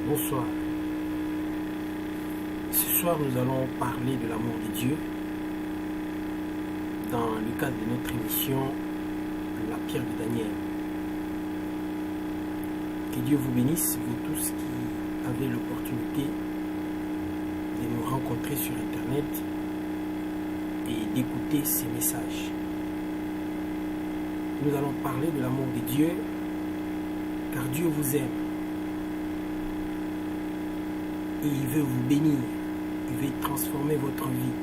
Bonsoir. Ce soir, nous allons parler de l'amour de Dieu dans le cadre de notre émission La Pierre de Daniel. Que Dieu vous bénisse, vous tous qui avez l'opportunité de nous rencontrer sur Internet et d'écouter ces messages. Nous allons parler de l'amour de Dieu, car Dieu vous aime. Et il veut vous bénir, il veut transformer votre vie.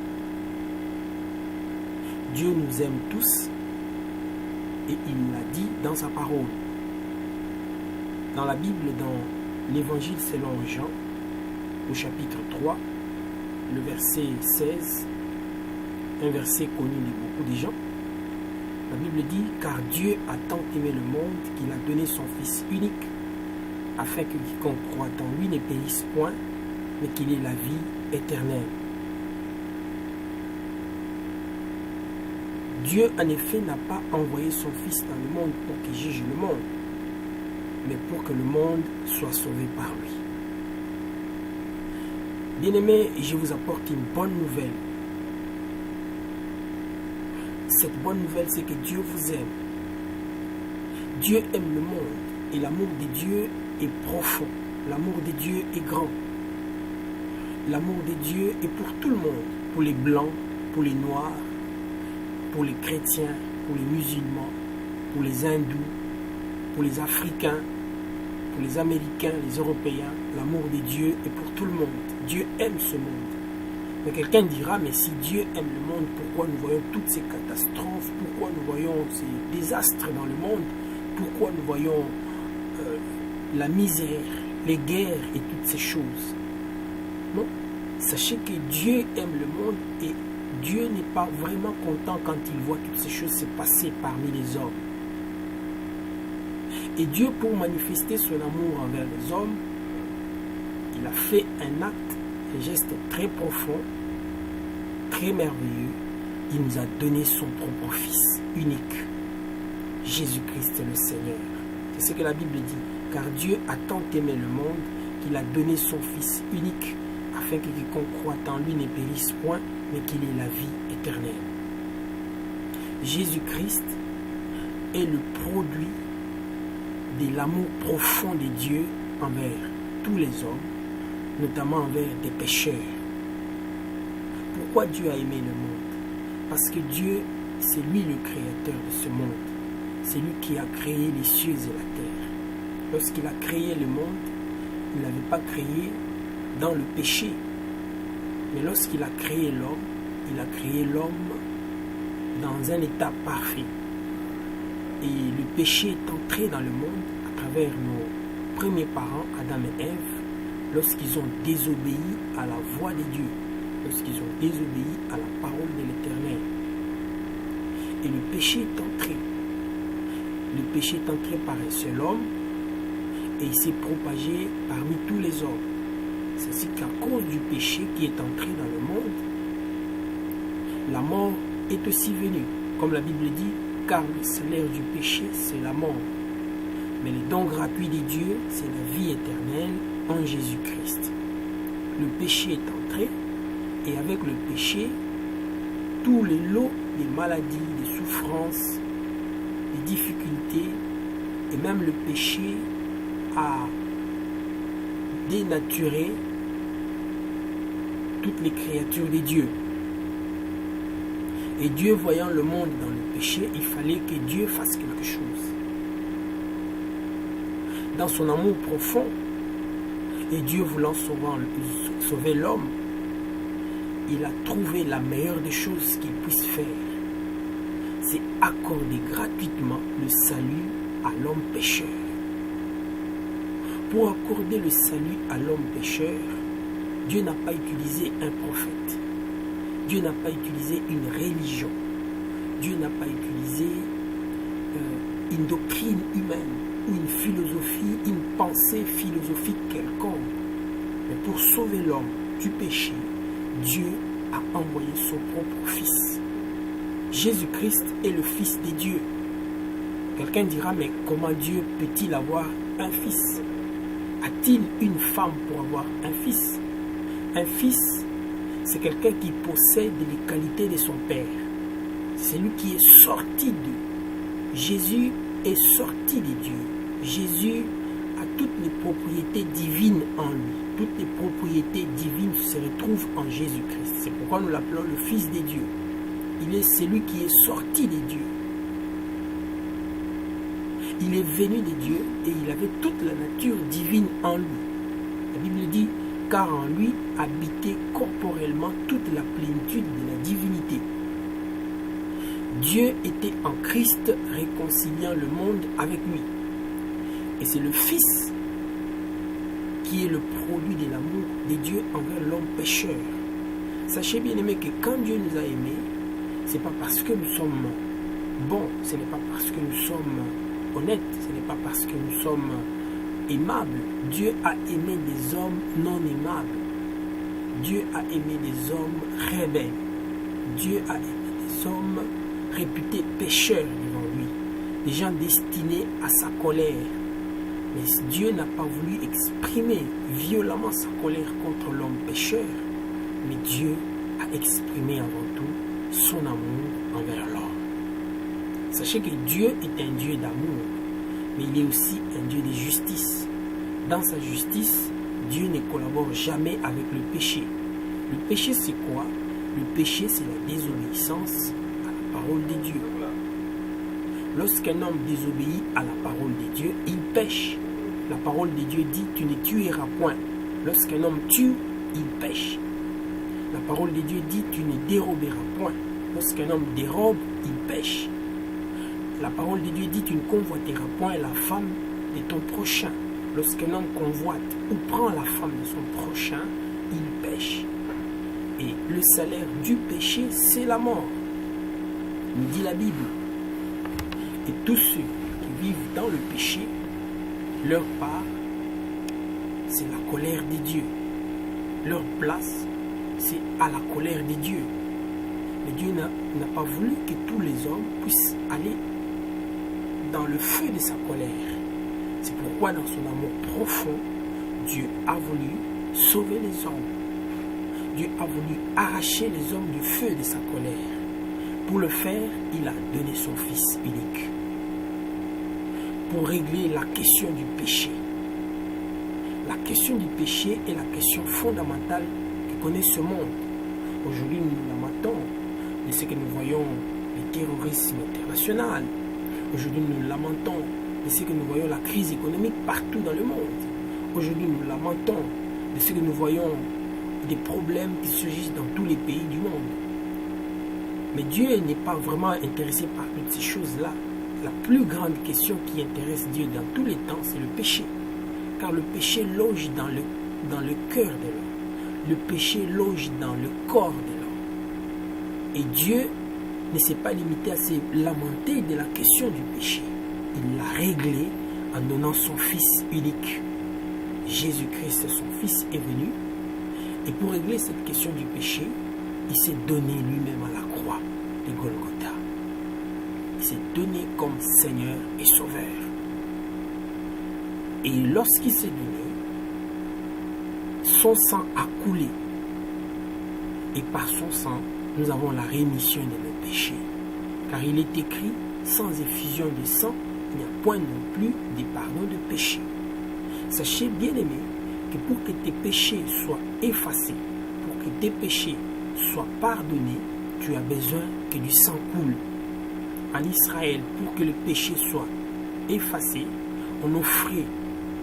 Dieu nous aime tous et il l'a dit dans sa parole. Dans la Bible, dans l'Évangile selon Jean, au chapitre 3, le verset 16, un verset connu de beaucoup de gens, la Bible dit « Car Dieu a tant aimé le monde qu'il a donné son Fils unique, afin que quiconque croit en lui ne périsse point, mais qu'il ait la vie éternelle. » Dieu, en effet, n'a pas envoyé son Fils dans le monde pour qu'il juge le monde, mais pour que le monde soit sauvé par lui. Bien-aimés, je vous apporte une bonne nouvelle. Cette bonne nouvelle, c'est que Dieu vous aime. Dieu aime le monde et l'amour de Dieu est profond. L'amour de Dieu est grand. L'amour de Dieu est pour tout le monde, pour les blancs, pour les noirs, pour les chrétiens, pour les musulmans, pour les hindous, pour les africains, pour les américains, les européens. L'amour de Dieu est pour tout le monde. Dieu aime ce monde. Mais quelqu'un dira, mais si Dieu aime le monde, pourquoi nous voyons toutes ces catastrophes? Pourquoi nous voyons ces désastres dans le monde? Pourquoi nous voyons la misère, les guerres et toutes ces choses? Non, sachez que Dieu aime le monde et Dieu n'est pas vraiment content quand il voit toutes ces choses se passer parmi les hommes. Et Dieu, pour manifester son amour envers les hommes, il a fait un acte, un geste très profond, très merveilleux. Il nous a donné son propre Fils unique, Jésus-Christ le Seigneur. C'est ce que la Bible dit. Car Dieu a tant aimé le monde qu'il a donné son Fils unique, afin que quiconque croit en lui ne périsse point, mais qu'il ait la vie éternelle. Jésus-Christ est le produit de l'amour profond de Dieu envers tous les hommes, notamment envers des pécheurs. Pourquoi Dieu a aimé le monde? Parce que Dieu, c'est lui le créateur de ce monde. C'est lui qui a créé les cieux et la terre. Lorsqu'il a créé le monde, il n'avait pas créé dans le péché. Mais lorsqu'il a créé l'homme, il a créé l'homme dans un état parfait. Et le péché est entré dans le monde à travers nos premiers parents, Adam et Ève, lorsqu'ils ont désobéi à la voix de Dieu, lorsqu'ils ont désobéi à la parole de l'Éternel. Et le péché est entré. Le péché est entré par un seul homme et il s'est propagé parmi tous les hommes. C'est ainsi qu'à cause du péché qui est entré dans le monde, la mort est aussi venue. Comme la Bible dit, car le salaire du péché, c'est la mort. Mais le don gratuit de Dieu, c'est la vie éternelle en Jésus-Christ. Le péché est entré et avec le péché, tous les lots des maladies, des souffrances, des difficultés et même le péché a dénaturé toutes les créatures de Dieu. Et Dieu, voyant le monde dans le péché, il fallait que Dieu fasse quelque chose. Dans son amour profond, et Dieu voulant sauver l'homme, il a trouvé la meilleure des choses qu'il puisse faire. C'est accorder gratuitement le salut à l'homme pécheur. Pour accorder le salut à l'homme pécheur, Dieu n'a pas utilisé un prophète. Dieu n'a pas utilisé une religion. Dieu n'a pas utilisé une doctrine humaine ou une philosophie, une pensée philosophique quelconque. Mais pour sauver l'homme du péché, Dieu a envoyé son propre Fils. Jésus-Christ est le Fils de Dieu. Quelqu'un dira, mais comment Dieu peut-il avoir un fils? a-t-il une femme pour avoir un fils? Un fils, c'est quelqu'un qui possède les qualités de son père. C'est lui qui est sorti de Jésus est sorti de Dieu. Jésus a toutes les propriétés divines en lui. Toutes les propriétés divines se retrouvent en Jésus-Christ. C'est pourquoi nous l'appelons le Fils de Dieu. Il est celui qui est sorti de Dieu. Il est venu de Dieu et il avait toute la nature divine en lui. La Bible dit, car en lui habitait corporellement toute la plénitude de la divinité. Dieu était en Christ réconciliant le monde avec lui. Et c'est le Fils qui est le produit de l'amour de Dieu envers l'homme pécheur. Sachez bien aimé que quand Dieu nous a aimés, ce n'est pas parce que nous sommes bons, ce n'est pas parce que nous sommes honnêtes, ce n'est pas parce que nous sommes aimables. Dieu a aimé des hommes non aimables. Dieu a aimé des hommes rebelles. Dieu a aimé des hommes réputés pécheurs devant lui. Des gens destinés à sa colère. Mais Dieu n'a pas voulu exprimer violemment sa colère contre l'homme pécheur. Mais Dieu a exprimé avant tout son amour envers l'homme. Sachez que Dieu est un Dieu d'amour, mais il est aussi un Dieu de justice. Dans sa justice, Dieu ne collabore jamais avec le péché. Le péché, c'est quoi? Le péché, c'est la désobéissance à la parole de Dieu. Lorsqu'un homme désobéit à la parole de Dieu, il pêche. La parole de Dieu dit, tu ne tueras point. Lorsqu'un homme tue, il pêche. La parole de Dieu dit, tu ne déroberas point. Lorsqu'un homme dérobe, il pêche. La parole de Dieu dit, tu ne convoiteras point la femme de ton prochain. Lorsqu'un homme convoite ou prend la femme de son prochain, il pêche. Et le salaire du péché, c'est la mort. Nous dit la Bible. Et tous ceux qui vivent dans le péché, leur part, c'est la colère de Dieu. Leur place, c'est à la colère de Dieu. Mais Dieu n'a pas voulu que tous les hommes puissent aller dans le feu de sa colère. C'est pourquoi dans son amour profond, Dieu a voulu sauver les hommes. Dieu a voulu arracher les hommes du feu de sa colère. Pour le faire, il a donné son Fils unique. Pour régler la question du péché. La question du péché est la question fondamentale que connaît ce monde. Aujourd'hui, nous nous lamentons de ce que nous voyons, le terrorisme international. Aujourd'hui, nous nous lamentons de ce que nous voyons, la crise économique partout dans le monde. Aujourd'hui, nous nous lamentons de ce que nous voyons, des problèmes qui surgissent dans tous les pays du monde. Mais Dieu n'est pas vraiment intéressé par toutes ces choses-là. La plus grande question qui intéresse Dieu dans tous les temps, c'est le péché. Car le péché loge dans le cœur de l'homme. Le péché loge dans le corps de l'homme. Et Dieu ne s'est pas limité à se lamenter de la question du péché. Il l'a réglé en donnant son Fils unique. Jésus-Christ, son Fils, est venu. Et pour régler cette question du péché, il s'est donné lui-même à la croix de Golgotha. Il s'est donné comme Seigneur et Sauveur. Et lorsqu'il s'est donné, son sang a coulé. Et par son sang, nous avons la rémission de nos péchés. Car il est écrit, sans effusion de sang, il n'y a point non plus de pardon de péché. Sachez bien aimé, que pour que tes péchés soient effacés, pour que tes péchés soient pardonnés, tu as besoin que du sang coule. En Israël, pour que le péché soit effacé, on offrait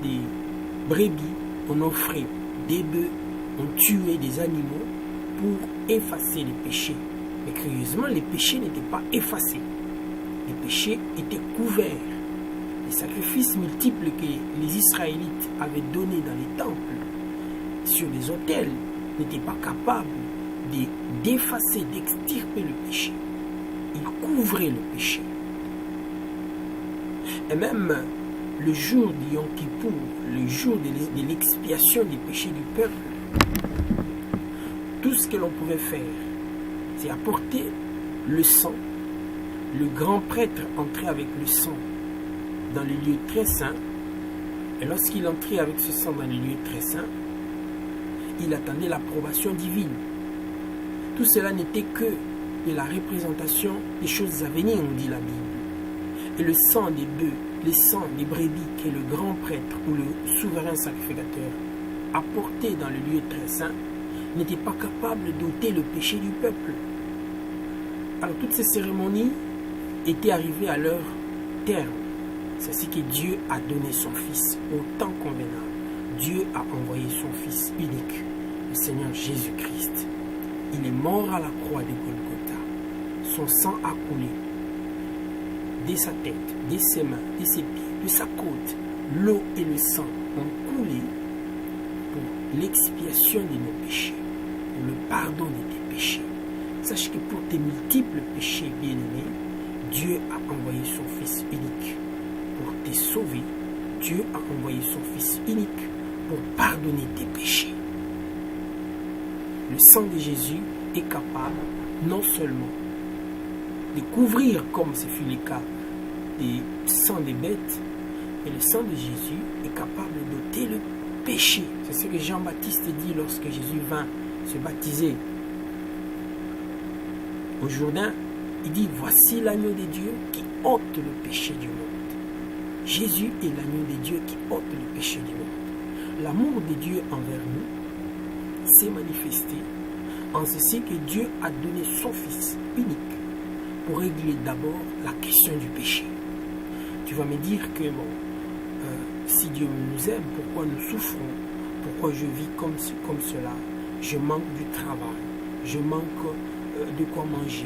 des brebis, on offrait des bœufs, on tuait des animaux pour effacer les péchés. Mais curieusement, les péchés n'étaient pas effacés. Les péchés étaient couverts. Les sacrifices multiples que les Israélites avaient donnés dans les temples, sur les autels, n'étaient pas capables d'effacer, d'extirper le péché. Ils couvraient le péché. Et même le jour du Yom Kippour, le jour de l'expiation des péchés du peuple, tout ce que l'on pouvait faire, c'est apporter le sang. Le grand prêtre entrait avec le sang dans le lieu très saint Et lorsqu'il entrait avec ce sang dans les lieux très saints, il attendait l'approbation divine. Tout cela n'était que de la représentation des choses à venir, on dit la Bible. Et le sang des bœufs, le sang des brebis que le grand prêtre ou le souverain sacrificateur apporté dans le lieu très saint n'était pas capable d'ôter le péché du peuple. Alors toutes ces cérémonies étaient arrivées à leur terme. C'est ainsi que Dieu a donné son Fils au temps convenable. Dieu a envoyé son Fils unique, le Seigneur Jésus-Christ. Il est mort à la croix de Golgotha. Son sang a coulé de sa tête, de ses mains, de ses pieds, de sa côte. L'eau et le sang ont coulé pour l'expiation de nos péchés, pour le pardon de tes péchés. Sache que pour tes multiples péchés bien-aimés, Dieu a envoyé son Fils unique pour te sauver. Dieu a envoyé son Fils unique pour pardonner tes péchés. Le sang de Jésus est capable non seulement de couvrir, comme ce fut le cas des sangs des bêtes, mais le sang de Jésus est capable d'ôter le péché. C'est ce que Jean-Baptiste dit lorsque Jésus vint se baptiser au Jourdain. Il dit, voici l'agneau de Dieu qui ôte le péché du monde. Jésus est l'agneau de Dieu qui ôte le péché du monde. L'amour de Dieu envers nous s'est manifesté en ceci que Dieu a donné son Fils unique pour régler d'abord la question du péché. Tu vas me dire que si Dieu nous aime, pourquoi nous souffrons? Pourquoi je vis comme cela? Je manque du travail, je manque de quoi manger,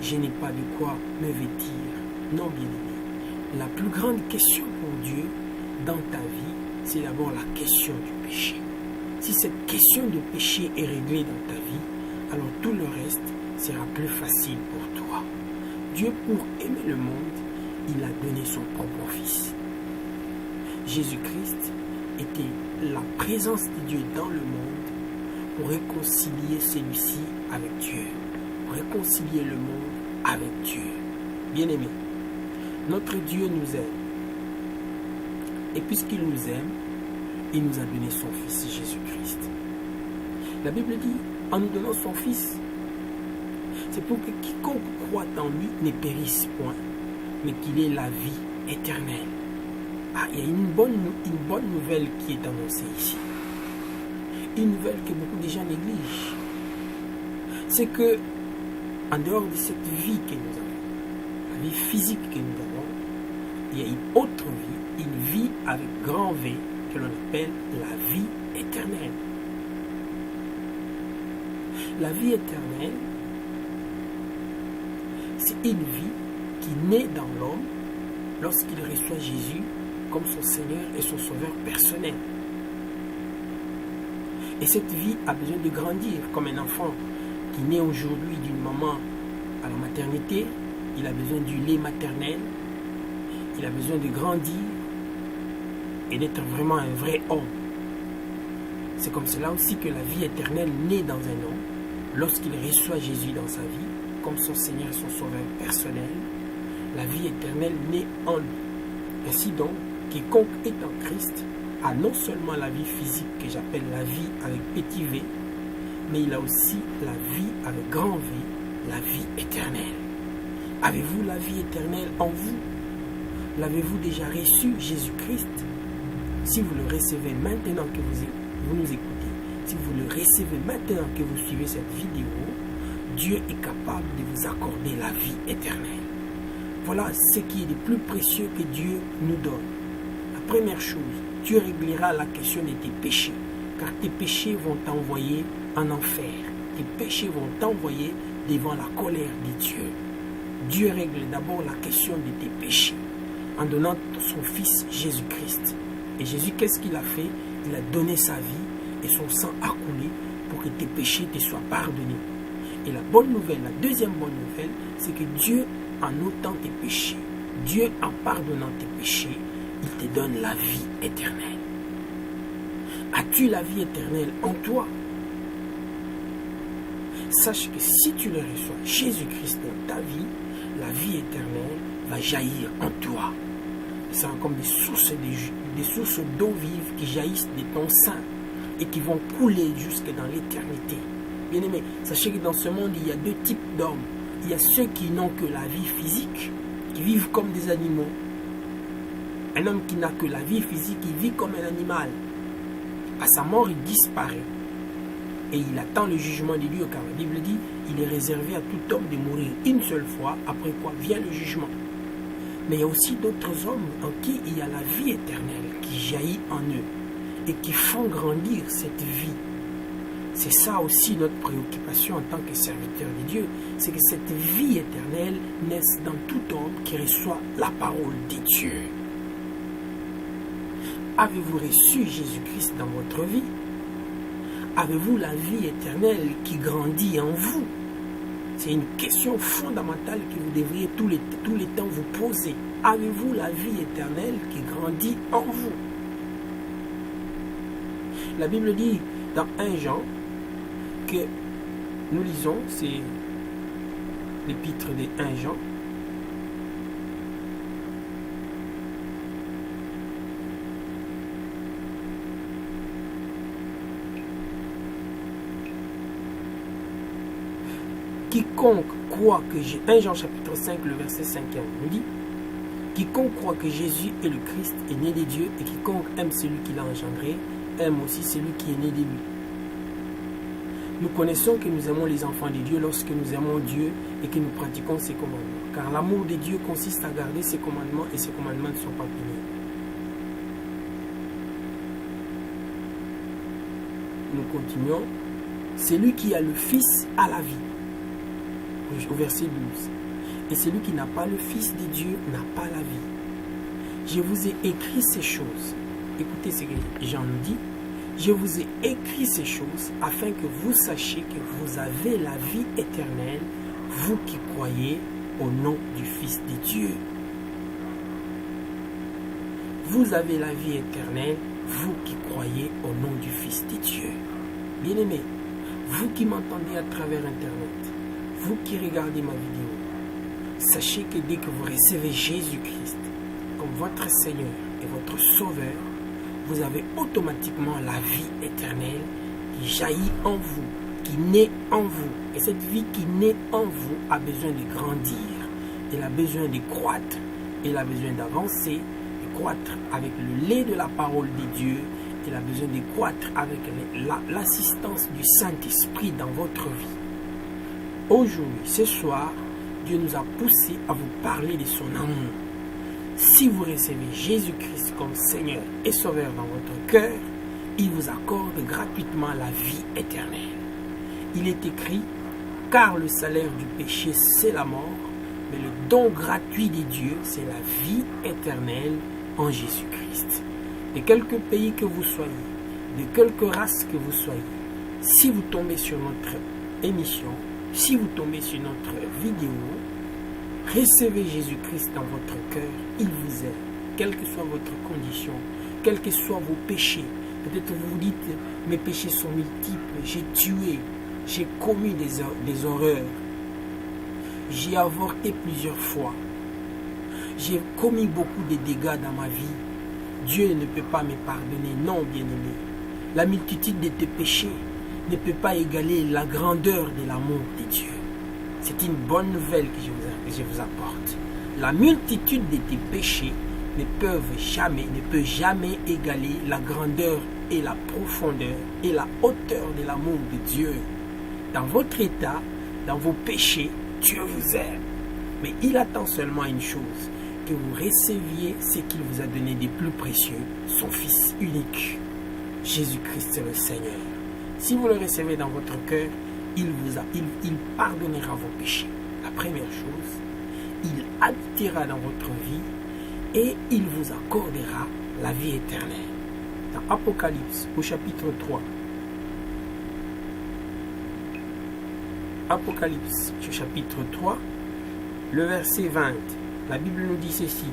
je n'ai pas de quoi me vêtir. Non, bien-aimé. La plus grande question pour Dieu dans ta vie, c'est d'abord la question du péché. Si cette question de péché est réglée dans ta vie, alors tout le reste sera plus facile pour toi. Dieu, pour aimer le monde, il a donné son propre Fils. Jésus-Christ était la présence de Dieu dans le monde pour réconcilier celui-ci avec Dieu, pour réconcilier le monde avec Dieu. Bien-aimé, notre Dieu nous aime. Et puisqu'il nous aime, il nous a donné son Fils Jésus-Christ. La Bible dit, en nous donnant son Fils, c'est pour que quiconque croit en lui ne périsse point, mais qu'il ait la vie éternelle. Ah, il y a une bonne nouvelle qui est annoncée ici. Une nouvelle que beaucoup de gens négligent. C'est que, en dehors de cette vie que nous avons, la vie physique que nous avons, il y a une autre vie, une vie avec grand V, que l'on appelle la vie éternelle. La vie éternelle, c'est une vie qui naît dans l'homme lorsqu'il reçoit Jésus comme son Seigneur et son Sauveur personnel. Et cette vie a besoin de grandir comme un enfant qui naît aujourd'hui d'une maman à la maternité. Il a besoin du lait maternel. Il a besoin de grandir et d'être vraiment un vrai homme. C'est comme cela aussi que la vie éternelle naît dans un homme lorsqu'il reçoit Jésus dans sa vie comme son Seigneur et son Sauveur personnel. La vie éternelle naît en lui. Ainsi donc, quiconque est en Christ a non seulement la vie physique que j'appelle la vie avec petit v, mais il a aussi la vie avec grand V, la vie éternelle. Avez-vous la vie éternelle en vous? L'avez-vous déjà reçu, Jésus-Christ? Si vous le recevez maintenant que vous nous écoutez, si vous le recevez maintenant que vous suivez cette vidéo, Dieu est capable de vous accorder la vie éternelle. Voilà ce qui est le plus précieux que Dieu nous donne. La première chose, Dieu réglera la question de tes péchés, car tes péchés vont t'envoyer en enfer. Tes péchés vont t'envoyer devant la colère de Dieu. Dieu règle d'abord la question de tes péchés en donnant son Fils Jésus-Christ. Et Jésus, qu'est-ce qu'il a fait? Il a donné sa vie et son sang a coulé pour que tes péchés te soient pardonnés. Et la bonne nouvelle, la deuxième bonne nouvelle, c'est que Dieu, en ôtant tes péchés, Dieu, en pardonnant tes péchés, il te donne la vie éternelle. As-tu la vie éternelle en toi? Sache que si tu le reçois, Jésus-Christ dans ta vie, la vie éternelle va jaillir en toi. sera comme des sources d'eau vive qui jaillissent de ton sein et qui vont couler jusque dans l'éternité. Bien-aimés, sachez que dans ce monde, il y a deux types d'hommes. Il y a ceux qui n'ont que la vie physique, qui vivent comme des animaux. Un homme qui n'a que la vie physique, il vit comme un animal. À sa mort, il disparaît. Et il attend le jugement de Dieu, car la Bible dit, il est réservé à tout homme de mourir une seule fois, après quoi vient le jugement. Mais il y a aussi d'autres hommes en qui il y a la vie éternelle qui jaillit en eux et qui font grandir cette vie. C'est ça aussi notre préoccupation en tant que serviteur de Dieu, c'est que cette vie éternelle naisse dans tout homme qui reçoit la parole de Dieu. Avez-vous reçu Jésus-Christ dans votre vie? Avez-vous la vie éternelle qui grandit en vous? C'est une question fondamentale que vous devriez tous les temps vous poser. Avez-vous la vie éternelle qui grandit en vous? La Bible dit dans 1 Jean que nous lisons, c'est l'épître de 1 Jean. Quiconque croit que 1 Jean chapitre 5, le verset 5 nous dit, quiconque croit que Jésus est le Christ est né de Dieu, et quiconque aime celui qui l'a engendré, aime aussi celui qui est né de lui. Nous connaissons que nous aimons les enfants de Dieu lorsque nous aimons Dieu et que nous pratiquons ses commandements. Car l'amour de Dieu consiste à garder ses commandements, et ses commandements ne sont pas punis. Nous continuons. Celui qui a le Fils a la vie. Au verset 12. Et celui qui n'a pas le Fils de Dieu n'a pas la vie. Je vous ai écrit ces choses. Écoutez ce que Jean nous dit. Je vous ai écrit ces choses afin que vous sachiez que vous avez la vie éternelle, vous qui croyez au nom du Fils de Dieu. Vous avez la vie éternelle, vous qui croyez au nom du Fils de Dieu. Bien-aimés, vous qui m'entendez à travers Internet, vous qui regardez ma vidéo, sachez que dès que vous recevez Jésus-Christ comme votre Seigneur et votre Sauveur, vous avez automatiquement la vie éternelle qui jaillit en vous, qui naît en vous. Et cette vie qui naît en vous a besoin de grandir, elle a besoin de croître, elle a besoin d'avancer, de croître avec le lait de la parole de Dieu, elle a besoin de croître avec l'assistance du Saint-Esprit dans votre vie. Aujourd'hui, ce soir, Dieu nous a poussé à vous parler de son amour. Si vous recevez Jésus-Christ comme Seigneur et Sauveur dans votre cœur, il vous accorde gratuitement la vie éternelle. Il est écrit, car le salaire du péché, c'est la mort, mais le don gratuit de Dieu, c'est la vie éternelle en Jésus-Christ. De quelque pays que vous soyez, de quelque race que vous soyez, si vous tombez sur notre émission, si vous tombez sur notre vidéo, recevez Jésus-Christ dans votre cœur, il vous aime, quelle que soit votre condition, quels que soient vos péchés. Peut-être vous vous dites, mes péchés sont multiples, j'ai tué, j'ai commis des horreurs, j'ai avorté plusieurs fois, j'ai commis beaucoup de dégâts dans ma vie. Dieu ne peut pas me pardonner, non, bien-aimé. La multitude de tes péchés ne peut pas égaler la grandeur de l'amour de Dieu. C'est une bonne nouvelle que je vous apporte. La multitude de tes péchés ne peut jamais égaler la grandeur et la profondeur et la hauteur de l'amour de Dieu. Dans votre état, dans vos péchés, Dieu vous aime. Mais il attend seulement une chose, que vous receviez ce qu'il vous a donné de plus précieux, son Fils unique. Jésus-Christ le Seigneur. Si vous le recevez dans votre cœur, il pardonnera vos péchés. La première chose, il habitera dans votre vie et il vous accordera la vie éternelle. Dans Apocalypse, au chapitre 3, Apocalypse, au chapitre 3, le verset 20, la Bible nous dit ceci.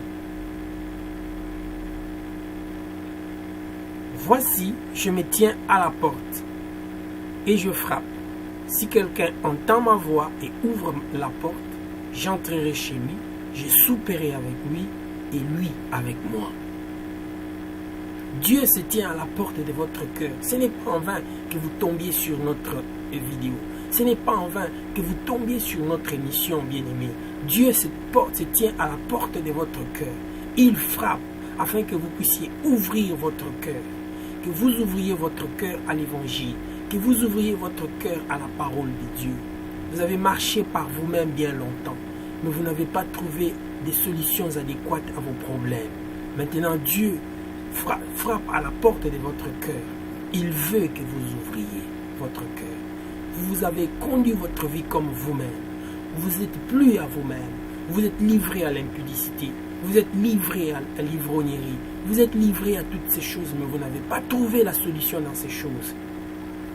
Voici, je me tiens à la porte et je frappe. Si quelqu'un entend ma voix et ouvre la porte, j'entrerai chez lui, je souperai avec lui et lui avec moi. Dieu se tient à la porte de votre cœur. Ce n'est pas en vain que vous tombiez sur notre vidéo. Ce n'est pas en vain que vous tombiez sur notre émission, bien-aimés. Dieu se tient à la porte de votre cœur. Il frappe afin que vous puissiez ouvrir votre cœur. Que vous ouvriez votre cœur à l'évangile. Que vous ouvriez votre cœur à la parole de Dieu. Vous avez marché par vous-même bien longtemps, mais vous n'avez pas trouvé des solutions adéquates à vos problèmes. Maintenant, Dieu frappe à la porte de votre cœur. Il veut que vous ouvriez votre cœur. Vous avez conduit votre vie comme vous-même. Vous n'êtes plus à vous-même. Vous êtes livré à l'impudicité. Vous êtes livré à l'ivrognerie. Vous êtes livré à toutes ces choses, mais vous n'avez pas trouvé la solution dans ces choses.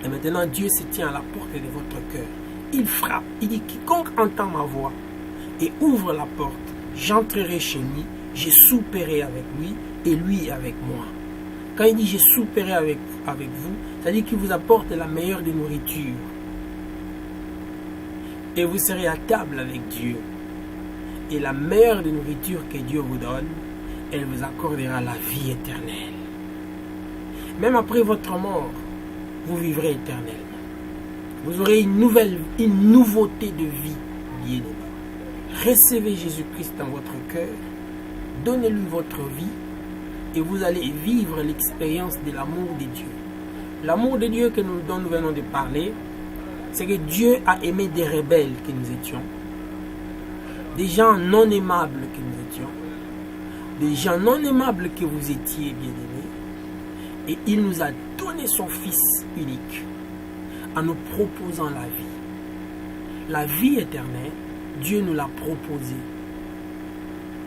Et maintenant, Dieu se tient à la porte de votre cœur. Il frappe. Il dit, quiconque entend ma voix et ouvre la porte, j'entrerai chez lui, je souperai avec lui et lui avec moi. Quand il dit je souperai avec vous, c'est-à-dire qu'il vous apporte la meilleure des nourritures. Et vous serez à table avec Dieu. Et la meilleure des nourritures que Dieu vous donne, elle vous accordera la vie éternelle. Même après votre mort, vous vivrez éternellement. Vous aurez une nouveauté de vie, bien-aimé. Recevez Jésus-Christ dans votre cœur, donnez-lui votre vie et vous allez vivre l'expérience de l'amour de Dieu. L'amour de Dieu dont nous venons de parler, c'est que Dieu a aimé des rebelles que nous étions, des gens non aimables que nous étions, des gens non aimables que vous étiez, bien-aimés, et il nous a donné son Fils unique en nous proposant la vie. La vie éternelle, Dieu nous l'a proposée.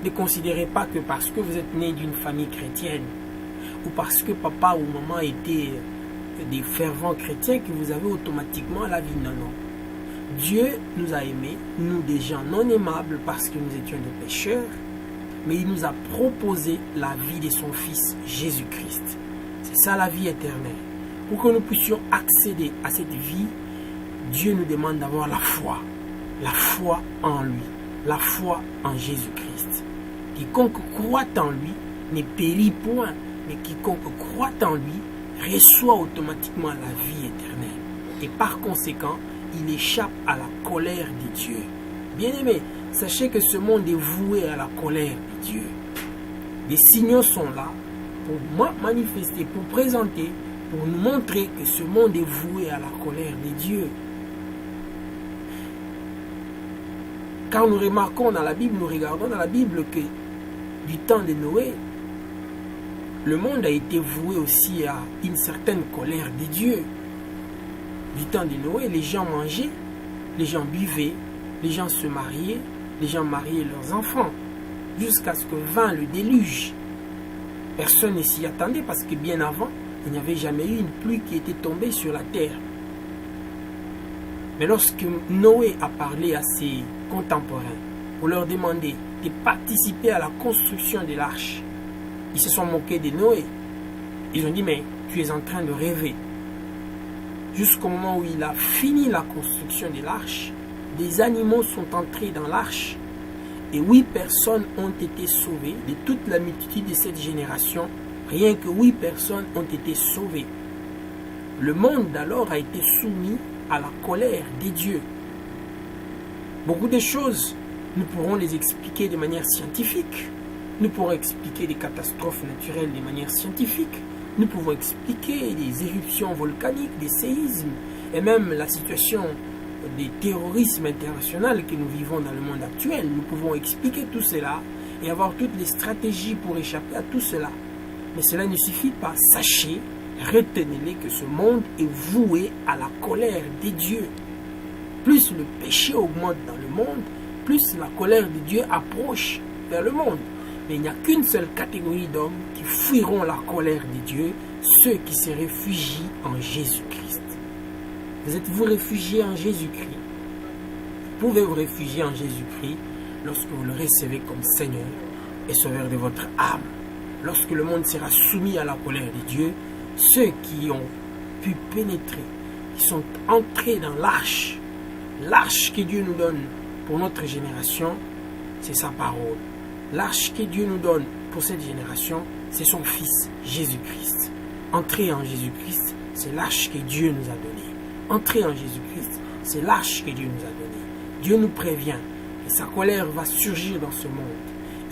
Ne considérez pas que parce que vous êtes né d'une famille chrétienne ou parce que papa ou maman étaient des fervents chrétiens que vous avez automatiquement la vie. Non, non. Dieu nous a aimés, nous des gens non aimables parce que nous étions des pécheurs, mais il nous a proposé la vie de son Fils Jésus-Christ. C'est ça la vie éternelle. Pour que nous puissions accéder à cette vie, Dieu nous demande d'avoir la foi en lui, la foi en Jésus-Christ. Quiconque croit en lui ne périt point, mais quiconque croit en lui reçoit automatiquement la vie éternelle. Et par conséquent, il échappe à la colère de Dieu. Bien-aimés, sachez que ce monde est voué à la colère de Dieu. Les signaux sont là pour manifester, pour présenter, pour nous montrer que ce monde est voué à la colère de Dieu. Car nous remarquons dans la Bible, nous regardons dans la Bible que du temps de Noé, le monde a été voué aussi à une certaine colère de Dieu. Du temps de Noé, les gens mangeaient, les gens buvaient, les gens se mariaient, les gens mariaient leurs enfants, jusqu'à ce que vint le déluge. Personne ne s'y attendait parce que bien avant, il n'y avait jamais eu une pluie qui était tombée sur la terre. Mais lorsque Noé a parlé à ses contemporains pour leur demander de participer à la construction de l'arche, ils se sont moqués de Noé. Ils ont dit, mais tu es en train de rêver. Jusqu'au moment où il a fini la construction de l'arche, des animaux sont entrés dans l'arche et 8 personnes ont été sauvées de toute la multitude de cette génération. Rien que 8 personnes ont été sauvées. Le monde d'alors a été soumis à la colère des dieux. Beaucoup de choses, nous pourrons les expliquer de manière scientifique. Nous pourrons expliquer des catastrophes naturelles de manière scientifique. Nous pouvons expliquer des éruptions volcaniques, des séismes, et même la situation des terrorismes internationaux que nous vivons dans le monde actuel. Nous pouvons expliquer tout cela et avoir toutes les stratégies pour échapper à tout cela. Mais cela ne suffit pas. Sachez, retenez-les que ce monde est voué à la colère des dieux. Plus le péché augmente dans le monde, plus la colère de Dieu approche vers le monde. Mais il n'y a qu'une seule catégorie d'hommes qui fuiront la colère de Dieu, ceux qui se réfugient en Jésus-Christ. Vous êtes-vous réfugiés en Jésus-Christ? Vous pouvez vous réfugier en Jésus-Christ lorsque vous le recevez comme Seigneur et Sauveur de votre âme. Lorsque le monde sera soumis à la colère de Dieu, ceux qui ont pu pénétrer, qui sont entrés dans l'arche que Dieu nous donne pour notre génération, c'est sa parole. L'arche que Dieu nous donne pour cette génération, c'est son Fils, Jésus-Christ. Entrer en Jésus-Christ, c'est l'arche que Dieu nous a donnée. Entrer en Jésus-Christ, c'est l'arche que Dieu nous a donnée. Dieu nous prévient que sa colère va surgir dans ce monde.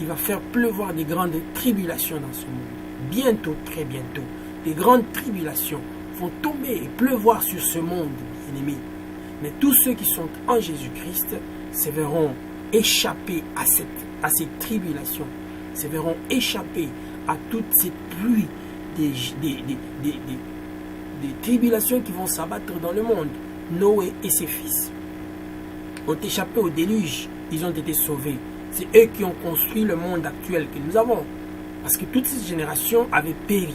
Il va faire pleuvoir des grandes tribulations dans ce monde. Bientôt, très bientôt, des grandes tribulations vont tomber et pleuvoir sur ce monde, bien-aimé. Mais tous ceux qui sont en Jésus-Christ se verront échapper à ces tribulations, se verront échapper à toute cette pluie des tribulations qui vont s'abattre dans le monde. Noé et ses fils ont échappé au déluge, ils ont été sauvés. C'est eux qui ont construit le monde actuel que nous avons, parce que toute cette génération avait péri.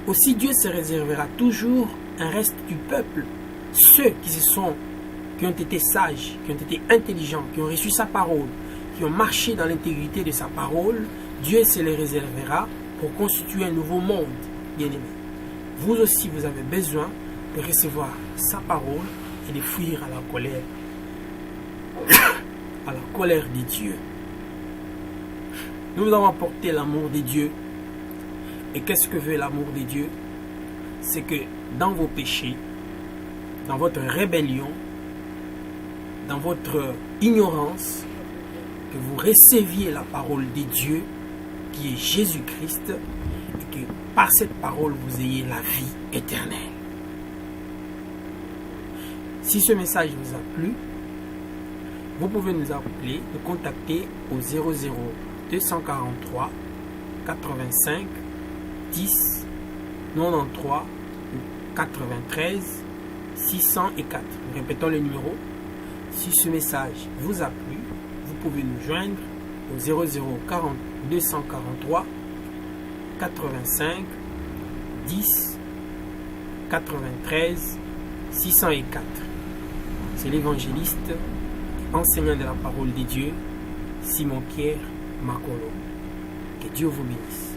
Aussi Dieu se réservera toujours un reste du peuple, ceux qui ont été sages, qui ont été intelligents, qui ont reçu sa parole, qui ont marché dans l'intégrité de sa parole. Dieu se les réservera pour constituer un nouveau monde, bien-aimé. Vous aussi, vous avez besoin de recevoir sa parole et de fuir à la colère, à la colère de Dieu. Nous avons apporté l'amour de Dieu. Et qu'est-ce que veut l'amour de Dieu? C'est que dans vos péchés, dans votre rébellion, dans votre ignorance, que vous receviez la parole de Dieu, qui est Jésus-Christ, et que par cette parole, vous ayez la vie éternelle. Si ce message vous a plu, vous pouvez nous appeler, nous contacter au 00 243 85 10 93 93 604. Répétons le numéro. Si ce message vous a plu, vous pouvez nous joindre au 00 243 85 10 93 604. C'est l'évangéliste, enseignant de la parole de Dieu, Simon-Pierre Makolo. Que Dieu vous bénisse.